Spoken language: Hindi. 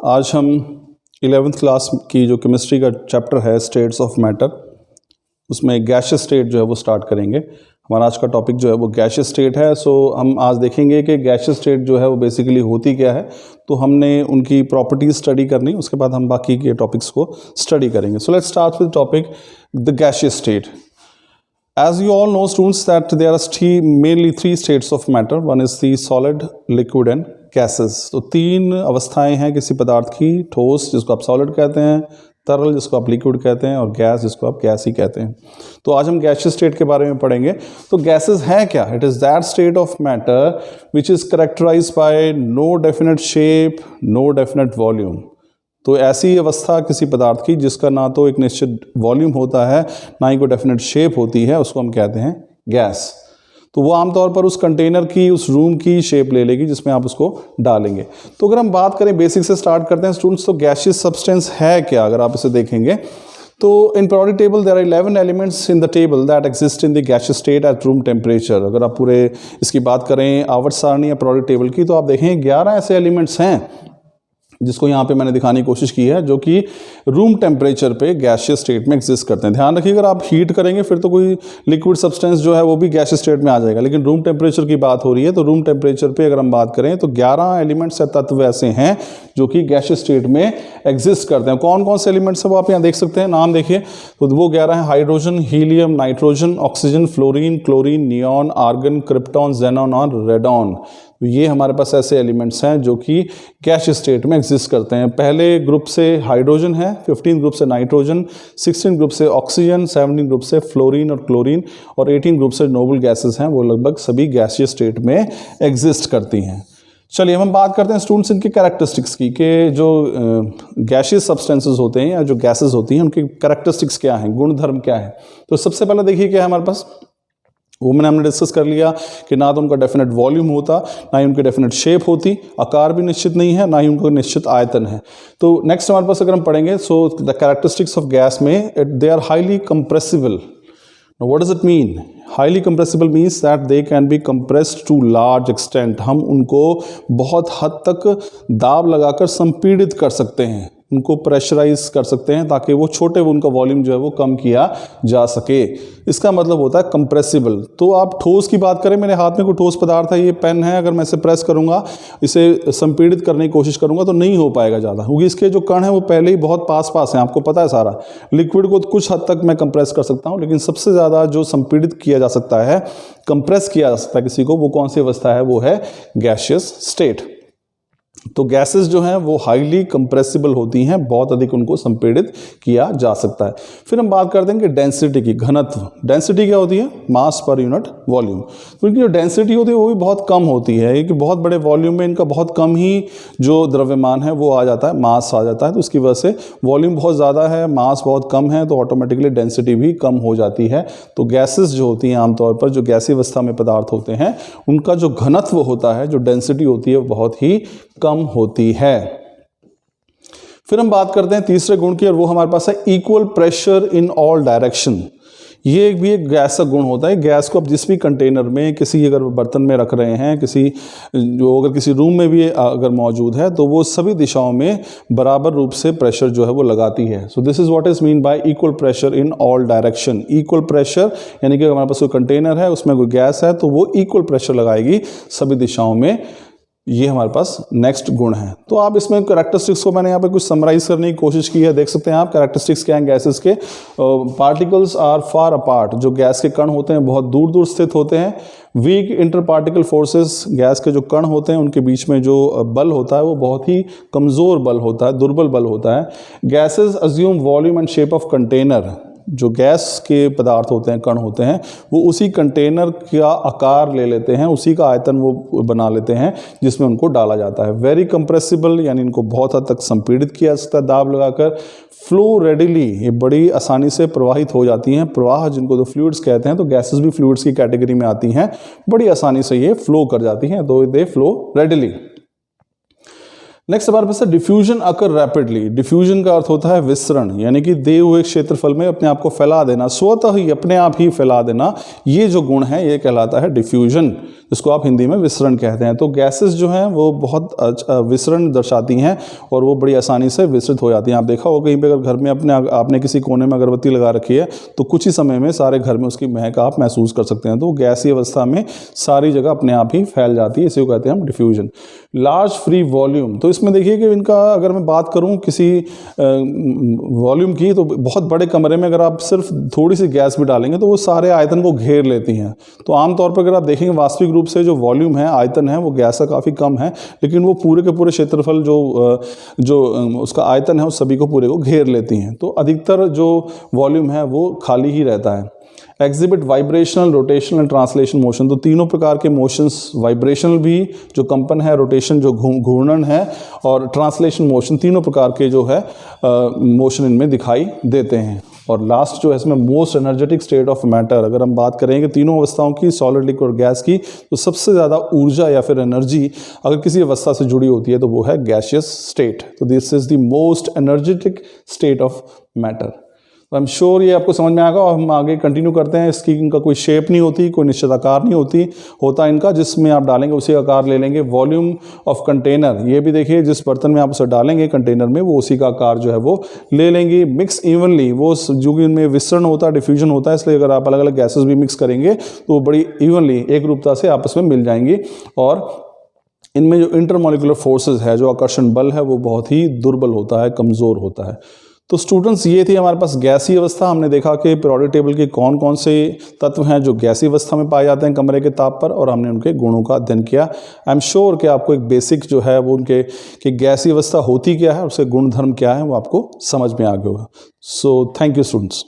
आज हम 11th क्लास की जो केमिस्ट्री का चैप्टर है स्टेट्स ऑफ मैटर, उसमें गैसियस स्टेट जो है वो स्टार्ट करेंगे। हमारा आज का टॉपिक जो है वो गैसियस स्टेट है। सो हम आज देखेंगे कि गैसियस स्टेट जो है वो बेसिकली होती क्या है। तो हमने उनकी प्रॉपर्टीज स्टडी करनी, उसके बाद हम बाकी के टॉपिक्स को स्टडी करेंगे। So let's start with topic the gaseous state. As you all know, students, that there are mainly three states of matter. One is the solid, liquid and gases. तो तीन अवस्थाएं हैं किसी पदार्थ की: ठोस जिसको आप सॉलिड कहते हैं, तरल जिसको आप लिक्विड कहते हैं, और गैस जिसको आप गैस ही कहते हैं। तो आज हम गैसियस स्टेट के बारे में पढ़ेंगे। तो गैसेस हैं क्या? It is that state of matter which is characterized by no definite shape, no definite volume. तो ऐसी अवस्था किसी पदार्थ की जिसका ना तो एक निश्चित वॉल्यूम होता है, ना ही कोई डेफिनेट शेप होती है, उसको हम कहते हैं गैस। तो वो आमतौर पर उस कंटेनर की, उस रूम की शेप ले लेगी जिसमें आप उसको डालेंगे। तो अगर हम बात करें, बेसिक से स्टार्ट करते हैं स्टूडेंट्स, तो गैसियस सब्सटेंस है क्या? अगर आप इसे देखेंगे तो in periodic table there are 11 elements in the table that exist in the gaseous state at room temperature. अगर आप पूरे इसकी बात करें आवर्त सारणी या पीरियोडिक टेबल की, तो आप देखें 11 ऐसे एलिमेंट्स हैं जिसको यहाँ पे मैंने दिखाने की कोशिश की है, जो कि रूम टेम्परेचर पे गैसियस स्टेट में एग्जिस्ट करते हैं। ध्यान रखिए, अगर आप हीट करेंगे फिर तो कोई लिक्विड सब्सटेंस जो है वो भी गैसियस स्टेट में आ जाएगा, लेकिन रूम टेम्परेचर की बात हो रही है। तो रूम टेम्परेचर पे अगर हम बात करें तो 11 एलिमेंट्स या तत्व ऐसे हैं जो कि गैसियस स्टेट में एग्जिस्ट करते हैं। कौन कौन से एलिमेंट्स हैं वो आप यहाँ देख सकते हैं, नाम देखिए। तो वो 11 हैं: hydrogen, helium, nitrogen, oxygen, fluorine, chlorine, neon, argon, krypton, xenon और रेडॉन। तो ये हमारे पास ऐसे एलिमेंट्स हैं जो कि गैसियस स्टेट में एग्जिस्ट करते हैं। पहले ग्रुप से हाइड्रोजन है, 15 ग्रुप से नाइट्रोजन, 16 ग्रुप से ऑक्सीजन, 17 ग्रुप से फ्लोरीन और क्लोरीन, और 18 ग्रुप से नोबल गैसेस हैं। वो लगभग सभी गैसियस स्टेट में एग्जिस्ट करती हैं। चलिए हम बात करते हैं स्टूडेंट्स इनकी कैरेक्टरिस्टिक्स की, कि जो गैसियस सब्सटेंसेस होते हैं या जो गैसेस होती हैं उनकी कैरेक्टरिस्टिक्स क्या हैं, गुणधर्म क्या है। तो सबसे पहले देखिए क्या है हमारे पास, वो हमने डिस्कस कर लिया कि ना तो उनका डेफिनेट वॉल्यूम होता, ना ही उनकी डेफिनेट शेप होती, आकार भी निश्चित नहीं है, ना ही उनका निश्चित आयतन है। तो नेक्स्ट हमारे पास अगर हम पढ़ेंगे, so the characteristics of gas में they are highly compressible. Now what does it mean? Highly compressible means that they can be compressed to large extent. हम उनको बहुत हद तक दाब लगाकर संपीड़ित कर सकते हैं, उनको प्रेशराइज कर सकते हैं ताकि वो छोटे, उनका वॉल्यूम जो है वो कम किया जा सके। इसका मतलब होता है कंप्रेसिबल। तो आप ठोस की बात करें, मेरे हाथ में कोई ठोस पदार्थ है, ये पेन है, अगर मैं इसे प्रेस करूंगा, इसे संपीड़ित करने की कोशिश करूंगा तो नहीं हो पाएगा ज़्यादा, क्योंकि इसके जो कण हैं वो पहले ही बहुत पास हैं, आपको पता है सारा। लिक्विड को कुछ हद तक मैं कंप्रेस कर सकता हूँ, लेकिन सबसे ज़्यादा जो संपीड़ित किया जा सकता है, कंप्रेस किया जा सकता है किसी को, वो कौन सी अवस्था है? वो है गैसियस स्टेट। तो गैसेस जो हैं वो हाईली कंप्रेसिबल होती हैं, बहुत अधिक उनको संपीड़ित किया जा सकता है। फिर हम बात करते हैं कि डेंसिटी की, घनत्व। डेंसिटी क्या होती है? मास पर यूनिट वॉल्यूम। तो इनकी जो डेंसिटी होती है वो भी बहुत कम होती है, क्योंकि बहुत बड़े वॉल्यूम में इनका बहुत कम ही जो द्रव्यमान है वो आ जाता है, मास आ जाता है। तो उसकी वजह से वॉल्यूम बहुत ज़्यादा है, मास बहुत कम है, तो ऑटोमेटिकली डेंसिटी भी कम हो जाती है। तो गैसेस जो होती हैं आमतौर पर, जो गैसीय अवस्था में पदार्थ होते हैं, उनका जो घनत्व होता है, जो डेंसिटी होती है, वो बहुत ही कम होती है। फिर हम बात करते हैं तीसरे गुण की, और वो हमारे पास है equal pressure in all direction. ये भी एक गैस का गुण होता है। गैस को आप जिस भी कंटेनर में, किसी अगर बर्तन में रख रहे हैं, अगर किसी रूम में भी अगर मौजूद है, तो वो सभी दिशाओं में बराबर रूप से प्रेशर जो है वो लगाती है। So this is what is mean y equal pressure in all direction. Equal pressure यानी कि हमारे पास कोई कंटेनर है, उसमें कोई गैस है, तो वो इक्वल प्रेशर लगाएगी सभी दिशाओं में। ये हमारे पास नेक्स्ट गुण है। तो आप इसमें कैरेक्टरिस्टिक्स को मैंने यहाँ पे कुछ समराइज करने की कोशिश की है, देख सकते हैं आप। कैरेक्टरिस्टिक्स क्या हैं गैसेस के? Particles are far apart. जो गैस के कण होते हैं बहुत दूर दूर स्थित होते हैं। Weak inter particle forces, gas के जो कण होते हैं उनके बीच में जो बल होता है वो बहुत ही कमज़ोर बल होता है, दुर्बल बल होता है। Gases assume volume and shape of container. जो गैस के पदार्थ होते हैं, कण होते हैं, वो उसी कंटेनर का आकार ले लेते हैं, उसी का आयतन वो बना लेते हैं जिसमें उनको डाला जाता है। वेरी कंप्रेसिबल यानी इनको बहुत हद तक संपीड़ित किया जा सकता है दाब लगाकर। फ्लो रेडिली, ये बड़ी आसानी से प्रवाहित हो जाती हैं। प्रवाह जिनको तो फ्लूइड्स कहते हैं, तो गैसेस भी फ्लूइड्स की कैटेगरी में आती हैं, बड़ी आसानी से ये फ्लो कर जाती हैं, तो दे फ्लो रेडिली। नेक्स्ट हमारे पास है डिफ्यूजन अकर रैपिडली। डिफ्यूजन का अर्थ होता है विसरण, यानी कि दिए हुए क्षेत्रफल में अपने आप को फैला देना, स्वतः ही अपने आप ही फैला देना। ये जो गुण है ये कहलाता है डिफ्यूजन। जिसको आप हिंदी में विसरण कहते हैं। तो गैसेस जो हैं वो बहुत विसरण दर्शाती हैं और वो बड़ी आसानी से विसरित हो जाती हैं। आप देखा होगा कहीं पे अगर घर में आपने किसी कोने में अगरबत्ती लगा रखी है तो कुछ ही समय में सारे घर में उसकी महक आप महसूस कर सकते हैं। तो गैसीय अवस्था में सारी जगह अपने आप ही फैल जाती है, इसी को कहते हैं हम डिफ्यूजन। लार्ज फ्री वॉल्यूम, तो इसमें देखिए कि इनका अगर मैं बात करूं किसी वॉल्यूम की, तो बहुत बड़े कमरे में अगर आप सिर्फ थोड़ी सी गैस भी डालेंगे तो वो सारे आयतन को घेर लेती हैं। तो आमतौर पर अगर आप देखेंगे वास्तविक रूप से जो वॉल्यूम है, आयतन है, वो गैस का काफ़ी कम है, लेकिन वो पूरे के पूरे क्षेत्रफल जो उसका आयतन है उस सभी को पूरे को घेर लेती हैं। तो अधिकतर जो वॉल्यूम है वो खाली ही रहता है। Exhibit vibrational, rotational and translation motion, तो तीनों प्रकार के मोशंस, वाइब्रेशनल भी जो कंपन है, रोटेशन जो घूर्णन है, और ट्रांसलेशन मोशन, तीनों प्रकार के जो है मोशन इनमें दिखाई देते हैं। और लास्ट जो है इसमें most energetic state of matter, अगर हम बात करेंगे तीनों अवस्थाओं की, सॉलिड, लिक्विड और गैस की, तो सबसे ज़्यादा ऊर्जा या फिर एनर्जी अगर किसी अवस्था से जुड़ी होती है तो वो है गैसियस स्टेट। तो this is the most energetic state of matter. तो आई एम श्योर ये आपको समझ में आएगा। और हम आगे कंटिन्यू करते हैं। इसकी इनका कोई शेप नहीं होती, कोई निश्चित आकार नहीं होता इनका, जिसमें आप डालेंगे उसी आकार ले लेंगे। वॉल्यूम ऑफ कंटेनर, ये भी देखिए जिस बर्तन में आप उसे डालेंगे कंटेनर में, वो उसी का आकार जो है वो ले लेंगे। मिक्स इवनली, वो जो कि इनमें विसरण होता है, डिफ्यूजन होता है, इसलिए अगर आप अलग अलग गैसेस भी मिक्स करेंगे तो वो बड़ी इवनली, एक रूपता से आपस में मिल जाएंगी। और इनमें जो इंटरमॉलिक्यूलर फोर्सेज है, जो आकर्षण बल है, वो बहुत ही दुर्बल होता है, कमज़ोर होता है। तो स्टूडेंट्स, ये थी हमारे पास गैसीय अवस्था। हमने देखा कि पीरियोडिक टेबल के कौन कौन से तत्व हैं जो गैसीय अवस्था में पाए जाते हैं कमरे के ताप पर, और हमने उनके गुणों का अध्ययन किया। आई एम श्योर कि आपको एक बेसिक जो है वो उनके कि गैसीय अवस्था होती क्या है और उसके गुणधर्म क्या है वो आपको समझ में आ गया होगा। So thank you students.